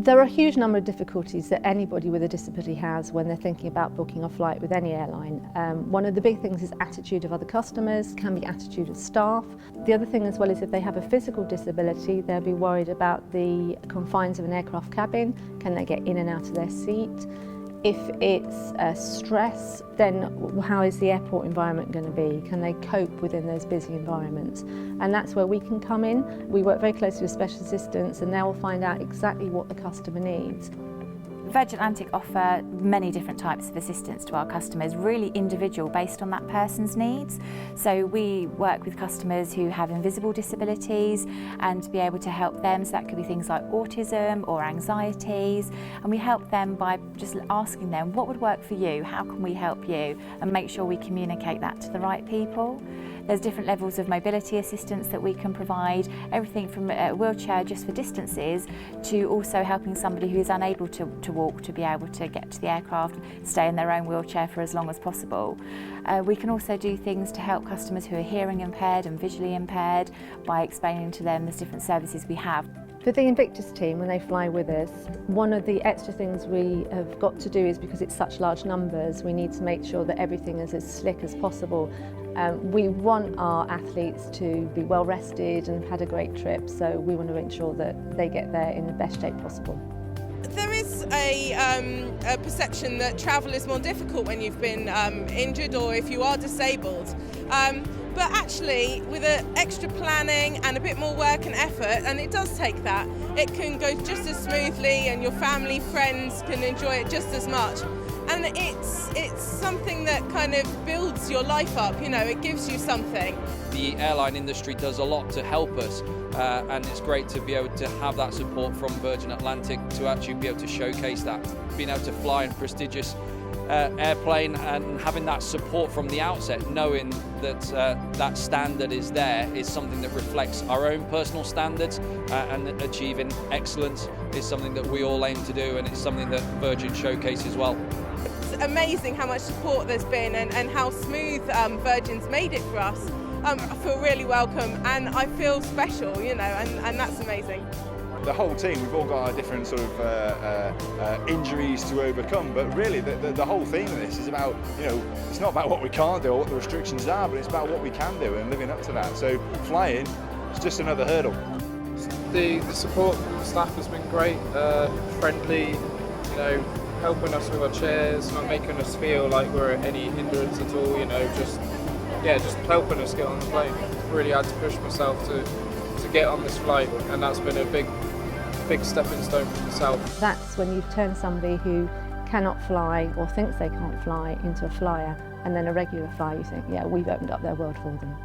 There are a huge number of difficulties that anybody with a disability has when they're thinking about booking a flight with any airline. One of the big things is attitude of other customers, can be attitude of staff. The other thing as well is if they have a physical disability, they'll be worried about the confines of an aircraft cabin. Can they get in and out of their seat? If it's stress, then how is the airport environment going to be? Can they cope within those busy environments? And that's where we can come in. We work very closely with special assistants and they will find out exactly what the customer needs. Virgin Atlantic offer many different types of assistance to our customers, really individual based on that person's needs. So we work with customers who have invisible disabilities and to be able to help them. So that could be things like autism or anxieties, and we help them by just asking them what would work for you, how can we help you, and make sure we communicate that to the right people. There's different levels of mobility assistance that we can provide, everything from a wheelchair just for distances to also helping somebody who is unable to walk to be able to get to the aircraft, stay in their own wheelchair for as long as possible. We can also do things to help customers who are hearing impaired and visually impaired by explaining to them the different services we have. For the Invictus team, when they fly with us, one of the extra things we have got to do is, because it's such large numbers, we need to make sure that everything is as slick as possible. We want our athletes to be well rested and have had a great trip, so we want to ensure that they get there in the best shape possible. There is a perception that travel is more difficult when you've been injured or if you are disabled. But actually, with extra planning and a bit more work and effort, and it does take that, it can go just as smoothly and your family, friends can enjoy it just as much. And it's something that kind of builds your life up, you know, it gives you something. The airline industry does a lot to help us, and it's great to be able to have that support from Virgin Atlantic to actually be able to showcase that. Being able to fly in prestigious airplane and having that support from the outset, knowing that that standard is there, is something that reflects our own personal standards, and achieving excellence is something that we all aim to do, and it's something that Virgin showcases well. It's amazing how much support there's been and how smooth Virgin's made it for us. I feel really welcome and I feel special, you know, and that's amazing. The whole team, we've all got our different sort of injuries to overcome, but really the whole theme of this is about, you know, it's not about what we can't do or what the restrictions are, but it's about what we can do and living up to that. So flying is just another hurdle. The support from the staff has been great, friendly, you know, helping us with our chairs, not making us feel like we're at any hindrance at all, you know, just helping us get on the plane. Really had to push myself to get on this flight, and that's been a big stepping stone for myself. That's when you turn somebody who cannot fly or thinks they can't fly into a flyer, and then a regular flyer, you think, yeah, we've opened up their world for them.